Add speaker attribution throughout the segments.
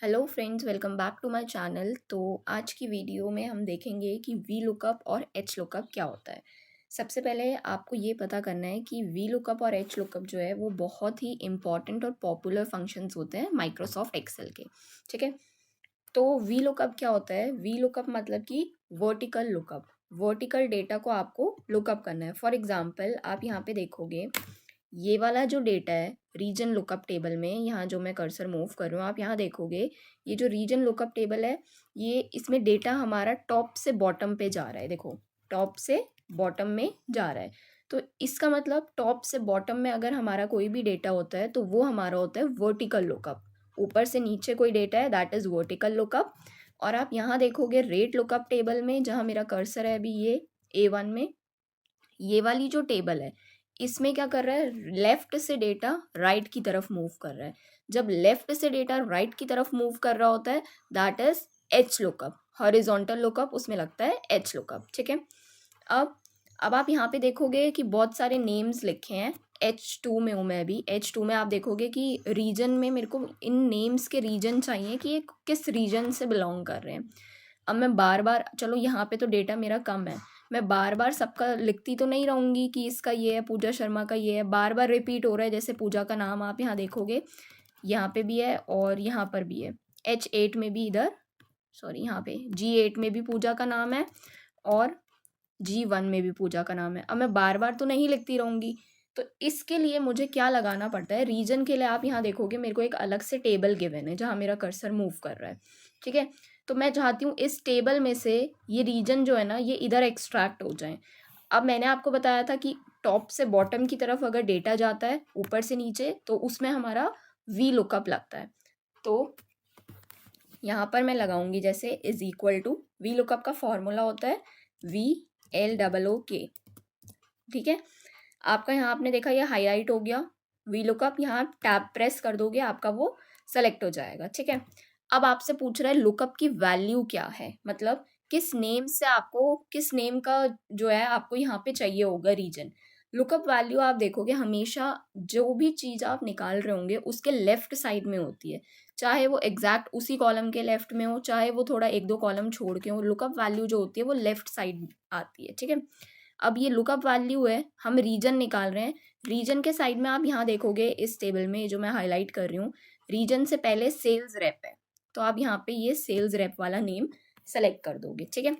Speaker 1: Hello friends, welcome back to my channel. तो आज की वीडियो में हम देखेंगे कि वी लुकअप और एच लुकअप क्या होता है। सबसे पहले आपको ये पता करना है कि वी लुकअप और एच लुकअप जो है वो बहुत ही इंपॉर्टेंट और पॉपुलर फंक्शंस होते हैं माइक्रोसॉफ्ट एक्सेल के। ठीक है, तो वी लुकअप क्या होता है? वी लुकअप मतलब कि वर्टिकल लुकअप। वर्टिकल डेटा को आपको लुकअप करना है। फॉर एग्जांपल आप यहाँ पे देखोगे, ये वाला जो डेटा है रीजन लुकअप टेबल में, यहाँ जो मैं कर्सर मूव कर रही हूँ आप यहाँ देखोगे, ये जो रीजन लुकअप टेबल है, ये इसमें डेटा हमारा टॉप से बॉटम पे जा रहा है। देखो, टॉप से बॉटम में जा रहा है। तो इसका मतलब टॉप से बॉटम में अगर हमारा कोई भी डेटा होता है तो वो हमारा होता है वर्टिकल लुकअप। ऊपर से नीचे कोई डेटा है, दैट इज़ वर्टिकल लुकअप। और आप यहाँ देखोगे रेट लुकअप टेबल में, जहाँ मेरा कर्सर है अभी ये A1 में, ये वाली जो टेबल है इसमें क्या कर रहा है, लेफ्ट से डेटा राइट की तरफ मूव कर रहा है। जब लेफ्ट से डेटा राइट की तरफ मूव कर रहा होता है, that is H lookup. Horizontal lookup उसमें लगता है एच लुकअप। ठीक है, अब अब आप यहाँ पे देखोगे कि बहुत सारे नेम्स लिखे हैं। H2 में हूँ मैं अभी। H2 में आप देखोगे कि रीजन में मेरे को इन नेम्स के रीजन चाहिए कि ये किस रीजन से बिलोंग कर रहे हैं। अब मैं बार बार, चलो यहाँ पे तो डेटा मेरा कम है, मैं बार बार सबका लिखती तो नहीं रहूँगी कि इसका ये है, पूजा शर्मा का ये है। बार बार रिपीट हो रहा है, जैसे पूजा का नाम आप यहाँ देखोगे, यहाँ पे भी है और यहाँ पर भी है। H8 में भी, इधर सॉरी, यहाँ पे G8 में भी पूजा का नाम है और G1 में भी पूजा का नाम है। अब मैं बार बार तो नहीं लिखती रहूँगी, तो इसके लिए मुझे क्या लगाना पड़ता है, रीजन के लिए आप यहाँ देखोगे मेरे को एक अलग से टेबल गिवन है जहाँ मेरा कर्सर मूव कर रहा है। ठीक है, तो मैं चाहती हूँ इस टेबल में से ये रीजन जो है ना, ये इधर एक्सट्रैक्ट हो जाए। अब मैंने आपको बताया था कि टॉप से बॉटम की तरफ अगर डेटा जाता है ऊपर से नीचे, तो उसमें हमारा वी लुकअप लगता है। तो यहाँ पर मैं लगाऊंगी जैसे is equal to, V lookup का फॉर्मूला होता है VLOOK। ठीक है, आपका यहाँ आपने देखा ये हाईलाइट हो गया वी लुकअप। यहाँ टैब प्रेस कर दोगे आपका वो सेलेक्ट हो जाएगा। ठीक है, अब आपसे पूछ रहा है लुकअप की वैल्यू क्या है, मतलब किस नेम से आपको, किस नेम का जो है आपको यहाँ पे चाहिए होगा रीजन। लुकअप वैल्यू आप देखोगे हमेशा जो भी चीज़ आप निकाल रहे होंगे उसके लेफ्ट साइड में होती है, चाहे वो एग्जैक्ट उसी कॉलम के लेफ्ट में हो, चाहे वो थोड़ा एक दो कॉलम छोड़ के हो। लुकअप वैल्यू जो होती है वो लेफ्ट साइड आती है। ठीक है, अब ये लुकअप वैल्यू है, हम रीजन निकाल रहे हैं। रीजन के साइड में आप यहाँ देखोगे इस टेबल में जो मैं हाईलाइट कर रही हूँ, रीजन से पहले सेल्स रेप है, तो आप यहाँ पे ये सेल्स रेप वाला नेम सेलेक्ट कर दोगे। ठीक है,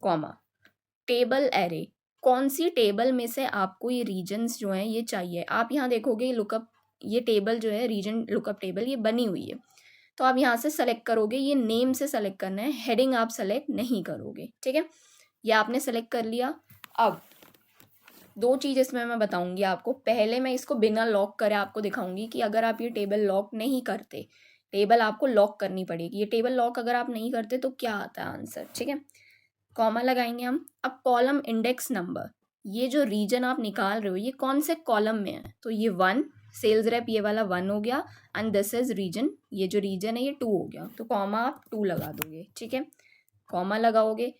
Speaker 1: कॉमा, टेबल एरे, कौन सी टेबल में से आपको ये रीजन्स जो हैं ये चाहिए। आप यहाँ देखोगे लुकअप, ये टेबल जो है रीजन लुकअप टेबल ये बनी हुई है, तो आप यहाँ से सेलेक्ट करोगे, ये नेम से सेलेक्ट करना है, हेडिंग आप सेलेक्ट नहीं करोगे। ठीक है, ये आपने सेलेक्ट कर लिया। अब दो चीज़ इसमें मैं बताऊंगी आपको। पहले मैं इसको बिना लॉक करे आपको दिखाऊंगी कि अगर आप ये टेबल लॉक नहीं करते, टेबल आपको लॉक करनी पड़ेगी। ये टेबल लॉक अगर आप नहीं करते तो क्या आता है आंसर। ठीक है, कॉमा लगाएंगे हम। अब कॉलम इंडेक्स नंबर, ये जो रीजन आप निकाल रहे हो ये कौन से कॉलम में है, तो ये 1, सेल्स रेप ये वाला 1 हो गया, एंड दिस इज रीजन, ये जो रीजन है ये 2 हो गया, तो कॉमा आप 2 लगा दोगे। ठीक है, कॉमा लगाओगे।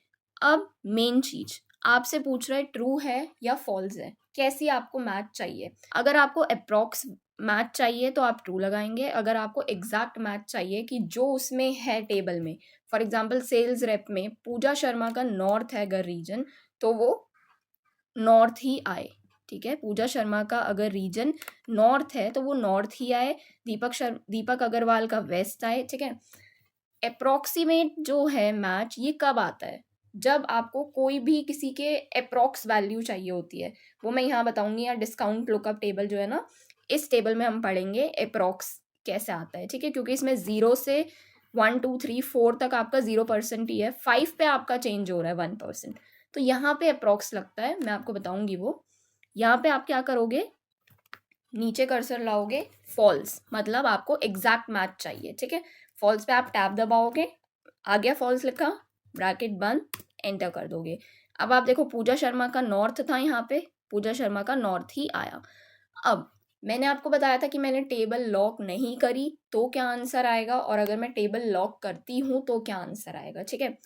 Speaker 1: अब मेन चीज आपसे पूछ रहा है ट्रू है या फॉल्स है, कैसी आपको मैच चाहिए। अगर आपको अप्रॉक्स मैच चाहिए तो आप ट्रू लगाएंगे। अगर आपको एग्जैक्ट मैच चाहिए कि जो उसमें है टेबल में, फॉर एग्जाम्पल सेल्स रेप में पूजा शर्मा का नॉर्थ है अगर रीजन, तो वो नॉर्थ ही आए। ठीक है, पूजा शर्मा का अगर रीजन नॉर्थ है तो वो नॉर्थ ही आए। दीपक अग्रवाल का वेस्ट आए। ठीक है, अप्रॉक्सीमेट जो है मैच ये कब आता है, जब आपको कोई भी किसी के अप्रॉक्स वैल्यू चाहिए होती है। वो मैं यहाँ बताऊंगी, या डिस्काउंट लुकअप टेबल जो है ना, इस टेबल में हम पढ़ेंगे अप्रॉक्स कैसे आता है। ठीक है, क्योंकि इसमें 0 से 1 2 3 4 तक आपका 0% ही है, 5 पे आपका चेंज हो रहा है 1%, तो यहाँ पे अप्रॉक्स लगता है, मैं आपको बताऊंगी वो। यहाँ पे आप क्या करोगे, नीचे कर्सर लाओगे, फॉल्स मतलब आपको एग्जैक्ट मैच चाहिए। ठीक है, फॉल्स पे आप टैब दबाओगे, आ गया फॉल्स लिखा, ब्रैकेट बंद, एंटर कर दोगे। अब आप देखो पूजा शर्मा का नॉर्थ था, यहाँ पे पूजा शर्मा का नॉर्थ ही आया। अब मैंने आपको बताया था कि मैंने टेबल लॉक नहीं करी तो क्या आंसर आएगा, और अगर मैं टेबल लॉक करती हूँ तो क्या आंसर आएगा। ठीक है,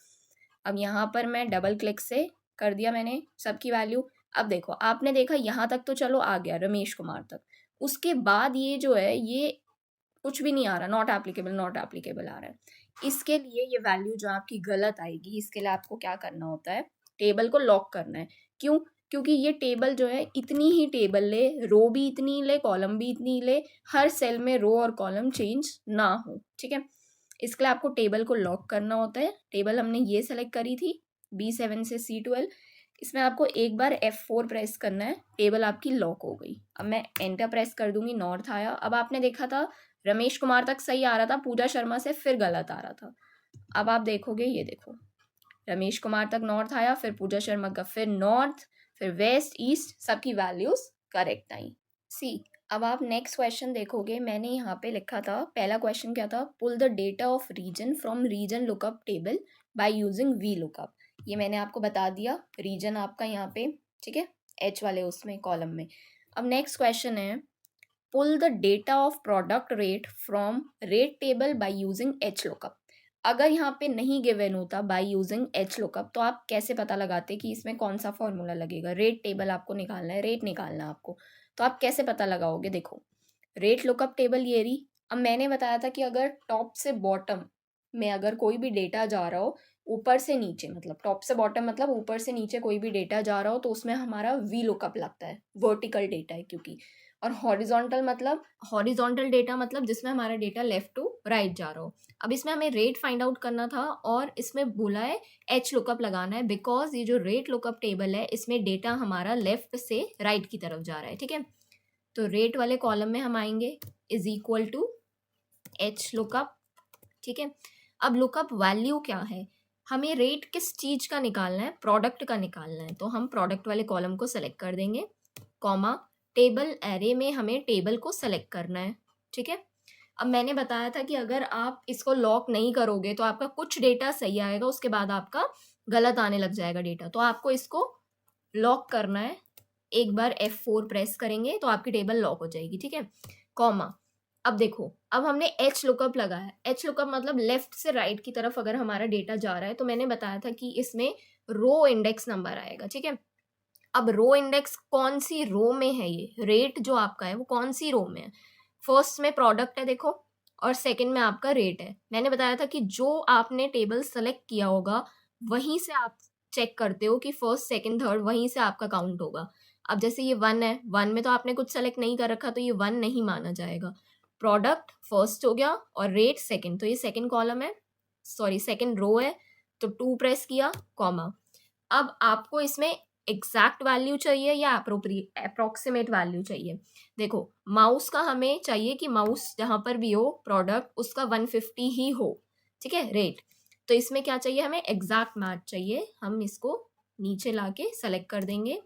Speaker 1: अब यहाँ पर मैं डबल क्लिक से कर दिया मैंने सबकी वैल्यू। अब देखो, आपने देखा यहाँ तक तो चलो आ गया रमेश कुमार तक, उसके बाद ये जो है ये कुछ भी नहीं आ रहा, नॉट एप्लीकेबल नॉट एप्लीकेबल आ रहा है। इसके लिए ये वैल्यू जो आपकी गलत आएगी, इसके लिए आपको क्या करना होता है, टेबल को लॉक करना है। क्यों? क्योंकि ये टेबल जो है इतनी ही टेबल ले, रो भी इतनी ले, कॉलम भी इतनी ले, हर सेल में रो और कॉलम चेंज ना हो, ठीक है। इसके लिए आपको टेबल को लॉक करना होता है। टेबल हमने ये सेलेक्ट करी थी B7 से C12, इसमें आपको एक बार F4 प्रेस करना है, टेबल आपकी लॉक हो गई। अब मैं एंटर प्रेस कर दूंगी, नॉर्थ आया। अब आपने देखा था रमेश कुमार तक सही आ रहा था, पूजा शर्मा से फिर गलत आ रहा था। अब आप देखोगे, ये देखो, रमेश कुमार तक नॉर्थ आया, फिर पूजा शर्मा का फिर नॉर्थ, फिर वेस्ट, ईस्ट, सबकी वैल्यूज करेक्ट आई। सी, अब आप नेक्स्ट क्वेश्चन देखोगे, मैंने यहाँ पे लिखा था, पहला क्वेश्चन क्या था, pull the data of region from region lookup table by using V lookup. ये मैंने आपको बता दिया, रीजन आपका यहाँ पे, ठीक है, एच वाले उसमें कॉलम में। अब नेक्स्ट क्वेश्चन है, pull the data of product rate from rate table by using H lookup. अगर यहाँ पे नहीं गिवन होता बाय यूजिंग एच लुकअप, तो आप कैसे पता लगाते कि इसमें कौन सा फॉर्मूला लगेगा। रेट टेबल आपको निकालना है, रेट निकालना है आपको, तो आप कैसे पता लगाओगे। देखो, रेट लुकअप टेबल ये रही। अब मैंने बताया था कि अगर टॉप से बॉटम में अगर कोई भी डेटा जा रहा हो, ऊपर से नीचे, मतलब टॉप से बॉटम मतलब ऊपर से नीचे कोई भी डेटा जा रहा हो, तो उसमें हमारा वी लुकअप लगता है, वर्टिकल डेटा है क्योंकि। और हॉरिजॉन्टल मतलब, हॉरिजॉन्टल डेटा मतलब जिसमें हमारा डेटा लेफ्ट टू राइट जा रहा हो। अब इसमें हमें रेट फाइंड आउट करना था और इसमें बोला है एच लुकअप लगाना है, बिकॉज ये जो रेट लुकअप टेबल है इसमें डेटा हमारा लेफ्ट से राइट की तरफ जा रहा है, ठीक है। तो रेट वाले कॉलम में हम आएंगे, is equal to H lookup, ठीक है। अब लुकअप वैल्यू क्या है, हमें रेट किस चीज का निकालना है, प्रोडक्ट का निकालना है, तो हम प्रोडक्ट वाले कॉलम को सेलेक्ट कर देंगे, कॉमा, टेबल एरे में हमें टेबल को सेलेक्ट करना है, ठीक है। अब मैंने बताया था कि अगर आप इसको लॉक नहीं करोगे तो आपका कुछ डेटा सही आएगा, उसके बाद आपका गलत आने लग जाएगा डेटा, तो आपको इसको लॉक करना है। एक बार F4 प्रेस करेंगे तो आपकी टेबल लॉक हो जाएगी, ठीक है, कॉमा। अब देखो, अब हमने एच लुकअप लगाया। एच लुकअप मतलब लेफ्ट से राइट की तरफ अगर हमारा डेटा जा रहा है, तो मैंने बताया था कि इसमें रो इंडेक्स नंबर आएगा, ठीक है। अब रो इंडेक्स कौन सी रो में है, ये रेट जो आपका है वो कौन सी रो में है। फर्स्ट में प्रोडक्ट है देखो, और सेकंड में आपका रेट है। मैंने बताया था कि जो आपने टेबल सेलेक्ट किया होगा वहीं से आप चेक करते हो कि फर्स्ट सेकंड थर्ड, वहीं से आपका काउंट होगा। अब जैसे ये 1 है, 1 में तो आपने कुछ सेलेक्ट नहीं कर रखा, तो ये 1 नहीं माना जाएगा। प्रोडक्ट फर्स्ट हो गया और रेट सेकंड, तो ये सेकंड कॉलम है, सॉरी सेकंड रो है, तो 2 प्रेस किया, कॉमा। अब आपको इसमें एग्जैक्ट वैल्यू चाहिए या अप्रोक्सीमेट वैल्यू चाहिए। देखो, माउस का हमें चाहिए कि माउस जहां पर भी हो प्रोडक्ट उसका 150 ही हो, ठीक है, रेट। तो इसमें क्या चाहिए, हमें एग्जैक्ट मैच चाहिए। हम इसको नीचे लाके सेलेक्ट कर देंगे,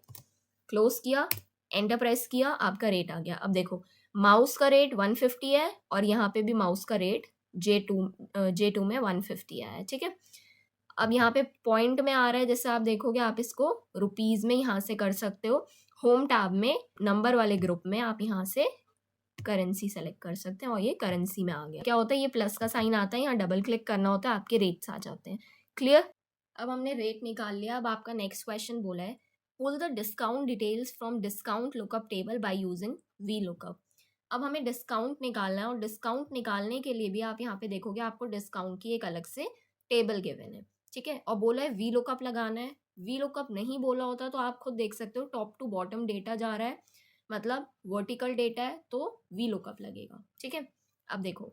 Speaker 1: क्लोज किया, एंटर प्रेस किया, आपका रेट आ गया। अब देखो, माउस का रेट 150 है और यहाँ पे भी माउस का रेट J2 में 150 आया है, ठीक है। अब यहाँ पे पॉइंट में आ रहा है, जैसे आप देखोगे, आप इसको रुपीज में यहाँ से कर सकते हो। होम टैब में नंबर वाले ग्रुप में आप यहाँ से करेंसी सेलेक्ट कर सकते हैं और ये करेंसी में आ गया। क्या होता है, ये प्लस का साइन आता है, यहाँ डबल क्लिक करना होता है, आपके रेट्स आ जाते हैं। क्लियर। अब हमने रेट निकाल लिया। अब आपका नेक्स्ट क्वेश्चन बोला है, pull the discount details from discount lookup table by using V lookup. अब हमें डिस्काउंट निकालना है और डिस्काउंट निकालने के लिए भी आप यहाँ पे देखोगे आपको डिस्काउंट की एक अलग से टेबल गिवन है, ठीक है, और बोला है वी लुकअप लगाना है। वी लुकअप नहीं बोला होता तो आप खुद देख सकते हो, टॉप टू बॉटम डेटा जा रहा है, मतलब वर्टिकल डेटा है, तो वी लुकअप लगेगा, ठीक है। अब देखो,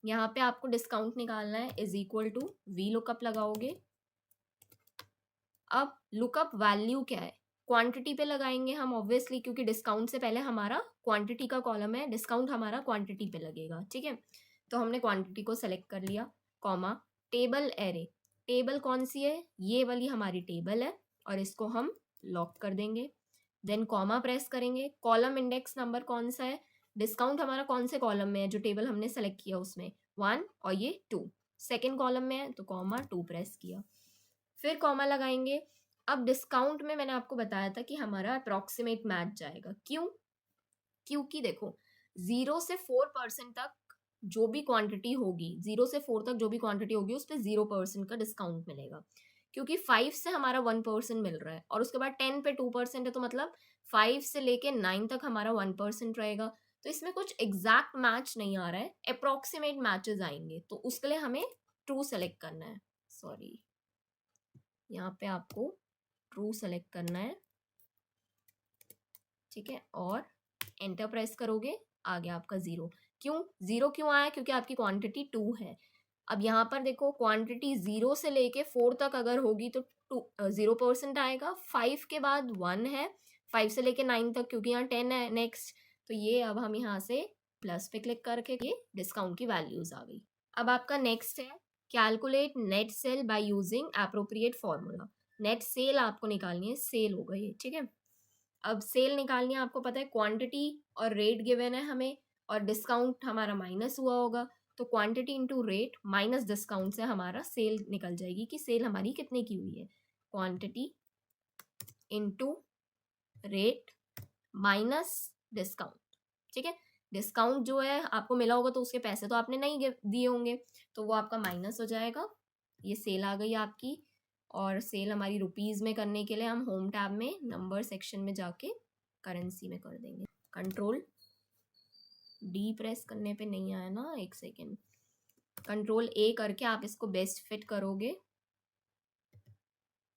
Speaker 1: यहाँ पे आपको डिस्काउंट निकालना है, is equal to V lookup लगाओगे। अब लुकअप वैल्यू क्या है, क्वांटिटी पे लगाएंगे हम ऑब्वियसली, क्योंकि डिस्काउंट से पहले हमारा क्वांटिटी का कॉलम है, डिस्काउंट हमारा क्वांटिटी पे लगेगा, ठीक है। तो हमने क्वांटिटी को सेलेक्ट कर लिया, कॉमा, टेबल एरे। टेबल कौन सी है, ये वाली हमारी टेबल है, और इसको हम लॉक कर देंगे। देन कॉमा प्रेस करेंगे, कॉलम इंडेक्स नंबर कौन सा है, डिस्काउंट हमारा कौन से कॉलम में है, जो टेबल हमने सेलेक्ट किया उसमें 1 और ये 2 सेकेंड कॉलम में है, तो कॉमा 2 प्रेस किया, फिर कॉमा लगाएंगे। अब डिस्काउंट में मैंने आपको बताया था कि हमारा अप्रोक्सीमेट मैच जाएगा, क्यों, क्योंकि देखो 0 से 4% तक जो भी क्वांटिटी होगी, 0 से 4 तक जो भी क्वांटिटी होगी उस पर 0% का डिस्काउंट मिलेगा, क्योंकि 5 से हमारा 1% मिल रहा है और उसके बाद 10 पे 2% है, तो मतलब 5 से लेके 9 तक हमारा 1% रहेगा। तो इसमें कुछ एग्जैक्ट मैच नहीं आ रहा है, अप्रोक्सीमेट मैचेस आएंगे, तो उसके लिए हमें ट्रू सेलेक्ट करना है। सॉरी, यहाँ पे आपको ट्रू सेलेक्ट करना है, ठीक है, और एंटर प्रेस करोगे, आ गया आपका 0। क्यों 0 क्यों आया? क्योंकि आपकी क्वांटिटी 2 है। अब यहाँ पर देखो, क्वांटिटी 0 से लेके 4 तक अगर होगी तो 0% आएगा। 5 के बाद 1 है, 5 से लेके 9 तक, क्योंकि यहाँ 10 है नेक्स्ट। तो ये अब हम यहाँ से प्लस पे क्लिक करके ये डिस्काउंट की वैल्यूज आ गई। अब आपका नेक्स्ट है calculate net cell by using appropriate formula. Net cell आपको निकालनी है, सेल हो गई, ठीक है। अब सेल निकालनी है, आपको पता है क्वांटिटी और रेट गिवन है हमें, और डिस्काउंट हमारा माइनस हुआ होगा, तो quantity into rate minus discount से हमारा सेल निकल जाएगी कि सेल हमारी कितने की हुई है। Quantity into rate minus discount, ठीक है। डिस्काउंट जो है आपको मिला होगा तो उसके पैसे तो आपने नहीं दिए होंगे, तो वो आपका माइनस हो जाएगा। ये सेल आ गई आपकी, और सेल हमारी रुपीज़ में करने के लिए हम होम टैब में नंबर सेक्शन में जाके करेंसी में कर देंगे। कंट्रोल डी प्रेस करने पे नहीं आया ना, एक सेकेंड, कंट्रोल ए करके आप इसको बेस्ट फिट करोगे।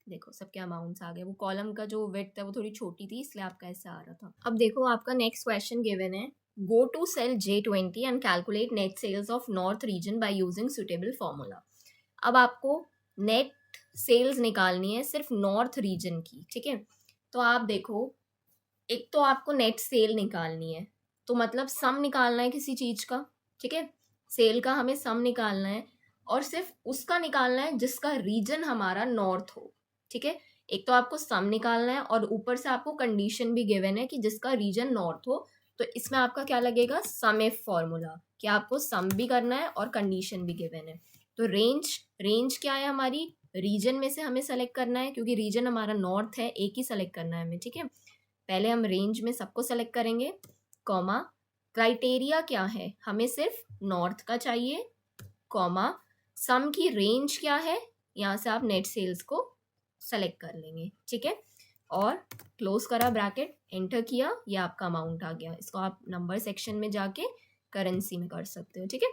Speaker 1: देखो सबके अमाउंट्स आ गए। वो कॉलम का जो विड्थ है वो थोड़ी छोटी थी, इसलिए आपका ऐसा आ रहा था। अब देखो आपका नेक्स्ट क्वेश्चन गिवन है, go to cell J20 and calculate net sales of north region by using suitable formula. अब आपको नेट सेल्स निकालनी है सिर्फ नॉर्थ रीजन की, ठीक है। तो आप देखो, एक तो आपको नेट सेल निकालनी है, तो मतलब सम निकालना है किसी चीज का, ठीक है। सेल का हमें सम निकालना है, और सिर्फ उसका निकालना है जिसका रीजन हमारा नॉर्थ हो, ठीक है। एक तो आपको सम निकालना है, और ऊपर से आपको कंडीशन भी गिवन है कि जिसका रीजन नॉर्थ हो। तो इसमें आपका क्या लगेगा, सम इफ फॉर्मूला, कि आपको सम भी करना है और कंडीशन भी गिवन है। तो रेंज क्या है हमारी, रीजन में से हमें सेलेक्ट करना है, क्योंकि रीजन हमारा नॉर्थ है, एक ही सेलेक्ट करना है हमें, ठीक है। पहले हम रेंज में सबको सेलेक्ट करेंगे, कॉमा, क्राइटेरिया क्या है, हमें सिर्फ नॉर्थ का चाहिए, कॉमा, सम की रेंज क्या है, यहाँ से आप नेट सेल्स को सेलेक्ट कर लेंगे, ठीक है। और क्लोज करा ब्रैकेट, एंटर किया, ये आपका अमाउंट आ गया। इसको आप नंबर सेक्शन में जाके करेंसी में कर सकते हो, ठीक है।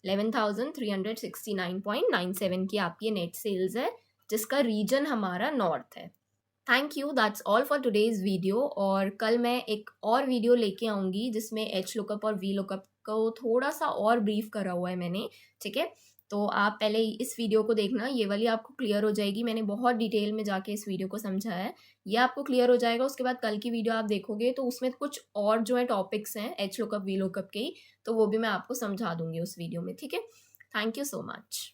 Speaker 1: 11,369.97 की आपकी नेट सेल्स है, जिसका रीजन हमारा नॉर्थ है। Thank you, that's all for today's video. और कल मैं एक और वीडियो लेके आऊँगी जिसमें एच लुकअप और वी लुकअप को थोड़ा सा और ब्रीफ करा हुआ है मैंने, ठीक है। तो आप पहले इस वीडियो को देखना, ये वाली आपको क्लियर हो जाएगी, मैंने बहुत डिटेल में जाके इस वीडियो को समझाया है, ये आपको क्लियर हो जाएगा। उसके बाद कल की वीडियो आप देखोगे तो उसमें कुछ और जो है टॉपिक्स हैं एच लुकअप वी लुकअप के ही, तो वो भी मैं आपको समझा दूंगी उस वीडियो में, ठीक है। Thank you so much.